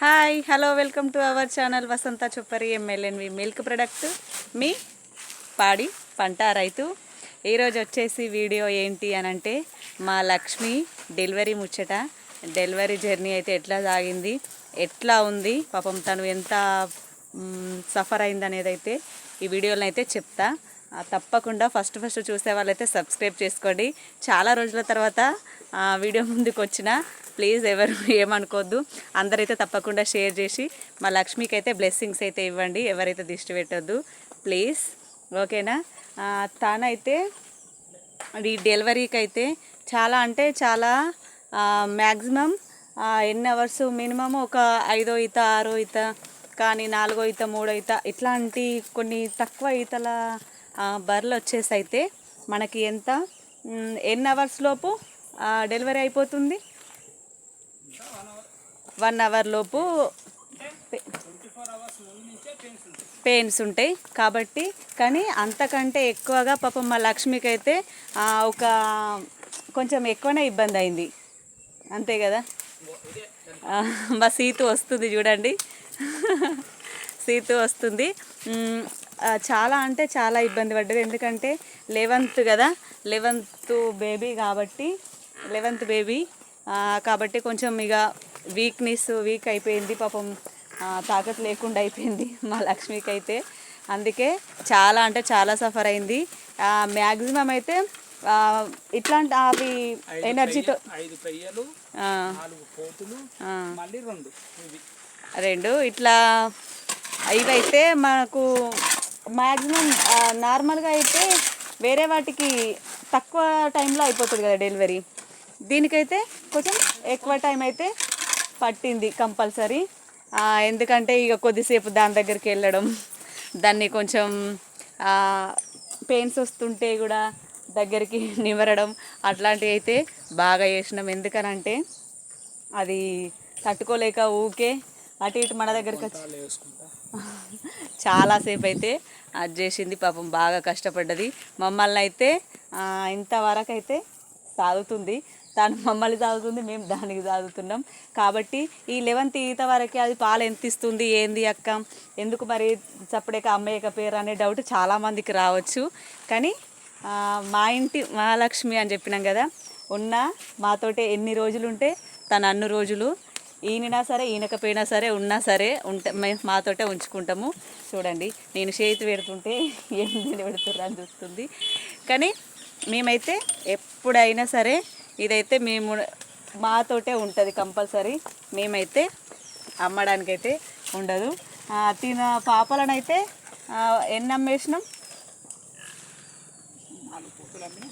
Hi hello welcome to our channel Vasantha Choppari MLNV milk product మీ పాడి పంట రైతు. ఈరోజు వచ్చేసి వీడియో ఏంటి అని అంటే మా లక్ష్మి డెలివరీ ముచ్చట. డెలివరీ జర్నీ అయితే ఎట్లా సాగింది, ఎట్లా ఉంది, పాపం తను ఎంత సఫర్ అయింది అనేది అయితే ఈ వీడియోలో అయితే చెప్తా. తప్పకుండా ఫస్ట్ చూసే వాళ్ళైతే సబ్స్క్రైబ్ చేసుకోండి. చాలా రోజుల తర్వాత వీడియో ముందుకు వచ్చిన ప్లీజ్ ఎవరు ఏమనుకోవద్దు. అందరైతే తప్పకుండా షేర్ చేసి మా లక్ష్మికి అయితే బ్లెస్సింగ్స్ అయితే ఇవ్వండి. ఎవరైతే దిష్టి పెట్టొద్దు ప్లీజ్, ఓకేనా. తానైతే ఈ డెలివరీకి అయితే చాలా అంటే చాలా మ్యాక్సిమం ఎన్ని అవర్స్ మినిమం ఒక 5 ఈత 6 ఈత కానీ 4 ఈత 3 ఈత ఇట్లాంటి కొన్ని తక్కువ ఈతల బర్రెలు వచ్చేసి అయితే మనకి ఎంత ఎన్ని అవర్స్ లోపు డెలివరీ అయిపోతుంది? 1 అవర్ లోపు పెయిన్స్ ఉంటాయి కాబట్టి. కానీ అంతకంటే ఎక్కువగా పాపం మా లక్ష్మికి అయితే ఒక కొంచెం ఎక్కువనే ఇబ్బంది అయింది, అంతే కదా. మా సీతు వస్తుంది చూడండి, సీతు వస్తుంది. చాలా అంటే చాలా ఇబ్బంది పడ్డది, ఎందుకంటే 11th కదా, 11th బేబీ కాబట్టి 11th బేబీ కాబట్టి కొంచెం ఇక వీక్ అయిపోయింది పాపం, తాకత్ లేకుండా అయిపోయింది మా లక్ష్మికి అయితే. అందుకే చాలా అంటే చాలా సఫర్ అయింది. మ్యాక్సిమం అయితే ఇట్లాంటి అవి ఎనర్జీతో 5 పెయ్యలు 4 పోతులు మళ్ళీ 2 ఇట్లా ఇవైతే మనకు మ్యాక్సిమం నార్మల్గా అయితే వేరే వాటికి తక్కువ టైంలో అయిపోతుంది కదా డెలివరీ, దీనికైతే కొంచెం ఎక్కువ టైం అయితే పట్టింది కంపల్సరీ. ఎందుకంటే ఇక కొద్దిసేపు దాని దగ్గరికి వెళ్ళడం, దాన్ని కొంచెం పెయిన్స్ వస్తుంటే కూడా దగ్గరికి నివరడం అట్లాంటివి అయితే బాగా చేసినాం. ఎందుకనంటే అది తట్టుకోలేక ఊకే అటు ఇటు మన దగ్గరికి వచ్చి చాలాసేపు అయితే అది చేసింది. పాపం బాగా కష్టపడ్డది. మమ్మల్ని అయితే ఇంతవరకు అయితే సాగుతుంది, తను మమ్మల్ని సాగుతుంది, మేము దానికి సాగుతున్నాం. కాబట్టి ఈ 11th ఈత వరకు అది పాలు ఎంత ఇస్తుంది ఏంది అక్క, ఎందుకు మరి చప్పుడేక అమ్మయ్యక పేరు అనే డౌట్ చాలామందికి రావచ్చు. కానీ మా లక్ష్మి అని చెప్పినాం కదా, మాతోటే ఎన్ని రోజులు ఉంటే తను అన్ని రోజులు, ఈయనైనా సరే ఈయనకపోయినా సరే ఉన్నా సరే మాతోటే ఉంచుకుంటాము. చూడండి నేను చేతి పెడుతుంటే ఏంది పెడుతుర్రా అని చూస్తుంది. కానీ మేమైతే ఎప్పుడైనా సరే ఇదైతే మాతోటే ఉంటుంది కంపల్సరీ. మేమైతే అమ్మడానికైతే ఉండదు. తిన పాపలనైతే ఎన్ని అమ్మేసినాం? 4 పోతులు అమ్మి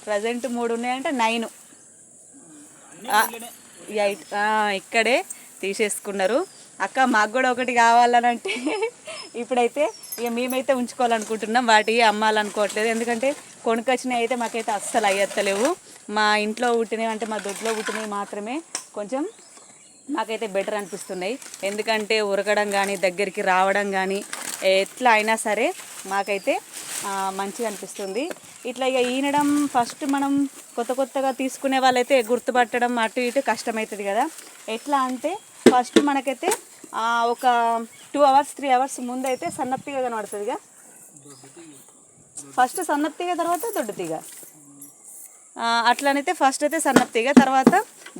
ప్రజెంట్ 3 ఉన్నాయంటే 9 8 ఇక్కడే తీసేసుకున్నారు. అక్క మాకు కూడా ఒకటి కావాలని అంటే ఇప్పుడైతే ఇక మేమైతే ఉంచుకోవాలనుకుంటున్నాం, వాటి అమ్మాలనుకోవట్లేదు. ఎందుకంటే కొనుకొచ్చినవి అయితే మాకైతే అస్సలు అయ్యత్తలేవు. మా ఇంట్లో పుట్టినవి అంటే మా దొడ్లో పుట్టినవి మాత్రమే కొంచెం మాకైతే బెటర్ అనిపిస్తున్నాయి. ఎందుకంటే ఉరకడం కానీ దగ్గరికి రావడం కానీ ఎట్లా అయినా సరే మాకైతే మంచిగా అనిపిస్తుంది. ఇట్లా ఇక ఈనడం ఫస్ట్ మనం కొత్తగా తీసుకునే వాళ్ళైతే గుర్తుపట్టడం అటు ఇటు కష్టమవుతుంది కదా. ఎట్లా అంటే ఫస్ట్ మనకైతే ఒక 2 అవర్స్ 3 అవర్స్ ముందు అయితే సన్నప్తిగా కనబడుతుందిగా. ఫస్ట్ సన్నప్తిగా తర్వాత దొడ్డుతీగ, అట్లనైతే ఫస్ట్ అయితే సన్నప్తిగా తర్వాత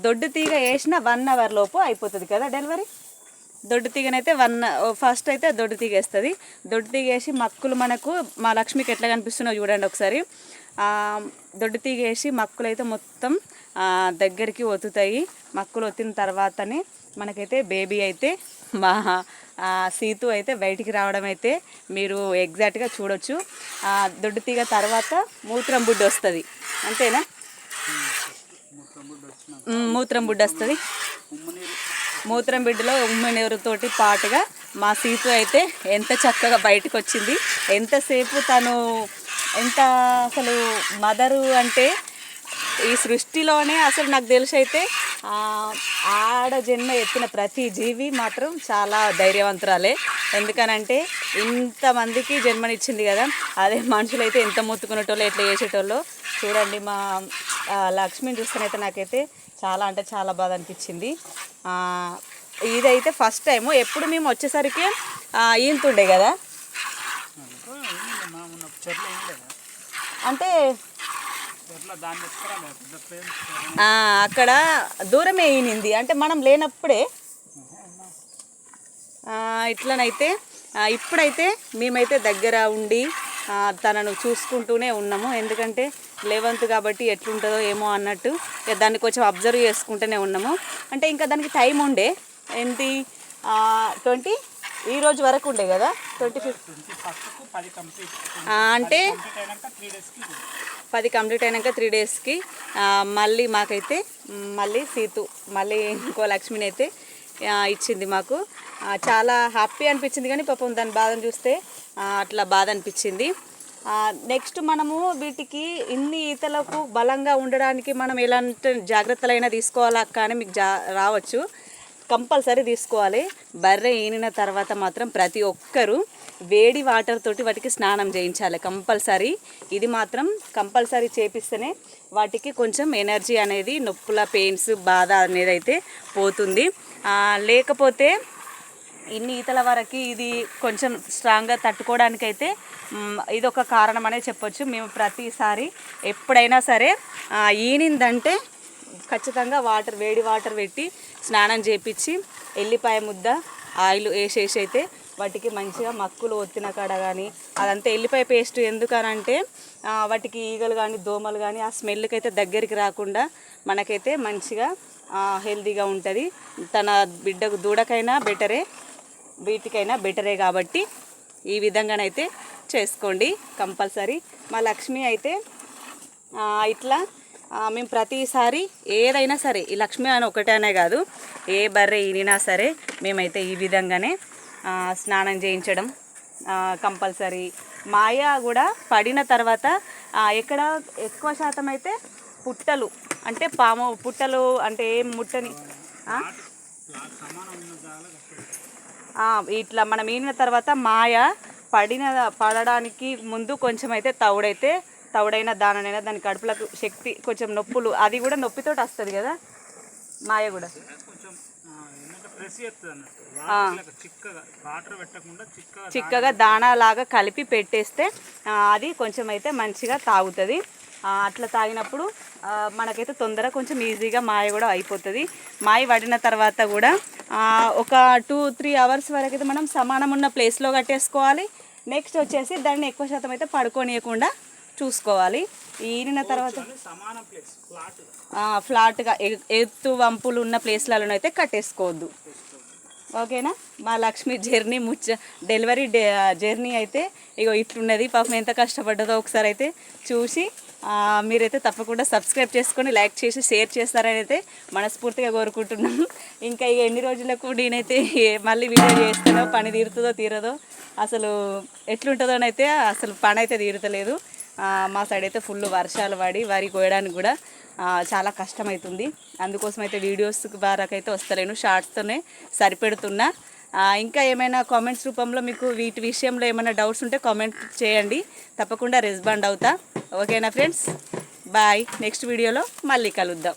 దొడ్డు తీగ వేసిన 1 అవర్ లోపు అయిపోతుంది కదా డెలివరీ. దొడ్డు తీగనైతే ఫస్ట్ అయితే దొడ్డు తీగ వేస్తుంది. దొడ్డు తీగ వేసి మక్కులు మనకు మా లక్ష్మికి ఎట్లా కనిపిస్తున్నాయో చూడండి ఒకసారి. దొడ్డు తీగ వేసి మక్కులు అయితే మొత్తం దగ్గరికి ఒత్తుతాయి. మక్కులు ఒత్తిన తర్వాతనే మనకైతే బేబీ అయితే మా సీతు అయితే బయటికి రావడం అయితే మీరు ఎగ్జాక్ట్గా చూడొచ్చు. దొడ్డు తీగ తర్వాత మూత్రం బుడ్డి వస్తుంది, అంతేనా? మూత్రం బుడ్డి వస్తుంది. మూత్రం బిడ్డలో ఉమ్మి నీరుతోటి పాటుగా మా సీతు అయితే ఎంత చక్కగా బయటకు వచ్చింది. ఎంతసేపు తను ఎంత అసలు మదరు అంటే ఈ సృష్టిలోనే అసలు నాకు తెలిసి అయితే ఆడ జన్మ ఎత్తిన ప్రతి జీవి మాత్రం చాలా ధైర్యవంతురాలే. ఎందుకనంటే ఇంతమందికి జన్మనిచ్చింది కదా, అదే మనుషులైతే ఎంత మొత్తుకునేటోళ్ళు ఎట్లా చేసేటోళ్ళో చూడండి. మా లక్ష్మిని చూస్తేనైతే నాకైతే చాలా అంటే చాలా బాధ అనిపించింది. ఇదైతే ఫస్ట్ టైము. ఎప్పుడు మేము వచ్చేసరికి ఈంతుండే కదా, అంటే అక్కడ దూరమే ఈనింది, అంటే మనం లేనప్పుడే. ఇట్లనైతే ఇప్పుడైతే మేమైతే దగ్గర ఉండి తనను చూసుకుంటూనే ఉన్నాము. ఎందుకంటే 11th కాబట్టి ఎట్లుంటుందో ఏమో అన్నట్టు దాన్ని కొంచెం అబ్జర్వ్ చేసుకుంటూనే ఉన్నాము. అంటే ఇంకా దానికి టైం ఉండే ఏంటి 20 ఈ రోజు వరకు ఉండే కదా, 25 అంటే 10 కంప్లీట్ అయినాక 3 డేస్కి మళ్ళీ మాకైతే మళ్ళీ సీతు మళ్ళీ ఇంకో లక్ష్మిని అయితే ఇచ్చింది మాకు. చాలా హ్యాపీ అనిపించింది, కానీ పాపం దాని బాధను చూస్తే అట్లా బాధ అనిపించింది. నెక్స్ట్ మనము వీటికి ఇన్ని ఈతలకు బలంగా ఉండడానికి మనం ఎలాంటి జాగ్రత్తలైనా తీసుకోవాలా కానీ మీకు రావచ్చు, కంపల్సరీ తీసుకోవాలి. బర్రె ఈనిన తర్వాత మాత్రం ప్రతి ఒక్కరూ వేడి వాటర్ తోటి వాటికి స్నానం చేయించాలి కంపల్సరీ. ఇది మాత్రం కంపల్సరీ చేపిస్తేనే వాటికి కొంచెం ఎనర్జీ అనేది, నొప్పుల పెయిన్స్ బాధ అనేది అయితే పోతుంది. లేకపోతే ఇన్ని ఈతల వరకు ఇది కొంచెం స్ట్రాంగ్గా తట్టుకోవడానికైతే ఇది ఒక కారణం అనే చెప్పొచ్చు. మేము ప్రతిసారి ఎప్పుడైనా సరే ఈనిందంటే ఖచ్చితంగా వేడి వాటర్ పెట్టి స్నానం చేపించి ఎల్లిపాయ ముద్ద ఆయిల్ వేసేసి అయితే వాటికి మంచిగా మక్కులు ఒత్తిన కాడ కానీ అదంతా ఎల్లిపాయ పేస్ట్ ఎందుకనంటే వాటికి ఈగలు కానీ దోమలు కానీ ఆ స్మెల్కి అయితే దగ్గరికి రాకుండా మనకైతే మంచిగా హెల్తీగా ఉంటుంది. తన బిడ్డకు దూడకైనా బెటరే, వీటికైనా బెటరే. కాబట్టి ఈ విధంగానైతే చేసుకోండి కంపల్సరీ. మా లక్ష్మి అయితే ఇట్లా మేము ప్రతిసారి ఏదైనా సరే, ఈ లక్ష్మి అని ఒకటేనే కాదు, ఏ బర్రె ఈనినా సరే మేమైతే ఈ విధంగానే స్నానం చేయించడం కంపల్సరీ. మాయ కూడా పడిన తర్వాత ఎక్కడ ఎక్కువ శాతం అయితే పుట్టలు, అంటే పాము పుట్టలు అంటే ఏం ముట్టని ఇట్లా మనం ఈనిన తర్వాత మాయ పడడానికి ముందు కొంచెం అయితే తౌడైన దానైనా దాని కడుపులకు శక్తి కొంచెం నొప్పులు, అది కూడా నొప్పితోటి వస్తుంది కదా మాయ కూడా. చిక్కగా దానాలాగా కలిపి పెట్టేస్తే అది కొంచెం అయితే మంచిగా తాగుతుంది. అట్లా తాగినప్పుడు మనకైతే తొందరగా కొంచెం ఈజీగా మాయ కూడా అయిపోతుంది. మాయ పడిన తర్వాత కూడా ఒక 2-3 అవర్స్ వరకు అయితే మనం సమానం ఉన్న ప్లేస్లో కట్టేసుకోవాలి. నెక్స్ట్ వచ్చేసి దాన్ని ఎక్కువ శాతం అయితే పడుకోనియకుండా చూసుకోవాలి. ఈనిన తర్వాత ఫ్లాట్గా ఎత్తు వంపులు ఉన్న ప్లేస్లలోనైతే కట్టేసుకోవద్దు. ఓకేనా. మా లక్ష్మి డెలివరీ జర్నీ అయితే ఇగో ఇట్లున్నది. పాపం ఎంత కష్టపడ్డదో ఒకసారి అయితే చూసి మీరైతే తప్పకుండా సబ్స్క్రైబ్ చేసుకొని లైక్ చేసి షేర్ చేస్తారని అయితే మనస్ఫూర్తిగా కోరుకుంటున్నాను. ఇంకా ఇక ఎన్ని రోజులకు నేనైతే మళ్ళీ వీడియో చేస్తానో, పని తీరుతుందో తీరదో, అసలు ఎట్లుంటుందోనైతే అసలు పని అయితే తీరుతలేదు. మా సైడ్ అయితే ఫుల్ వర్షాలు పడి వరి కోయడానికి కూడా చాలా కష్టమవుతుంది. అందుకోసం అయితే వీడియోస్ వరకైతే వస్తలేను, షార్ట్స్తోనే సరిపెడుతున్నా. ఇంకా ఏమైనా కామెంట్స్ రూపంలో మీకు వీటి విషయంలో ఏమైనా డౌట్స్ ఉంటే కామెంట్ చేయండి, తప్పకుండా రెస్పాండ్ అవుతా. ఓకేనా ఫ్రెండ్స్, బాయ్. నెక్స్ట్ వీడియోలో మళ్ళీ కలుద్దాం.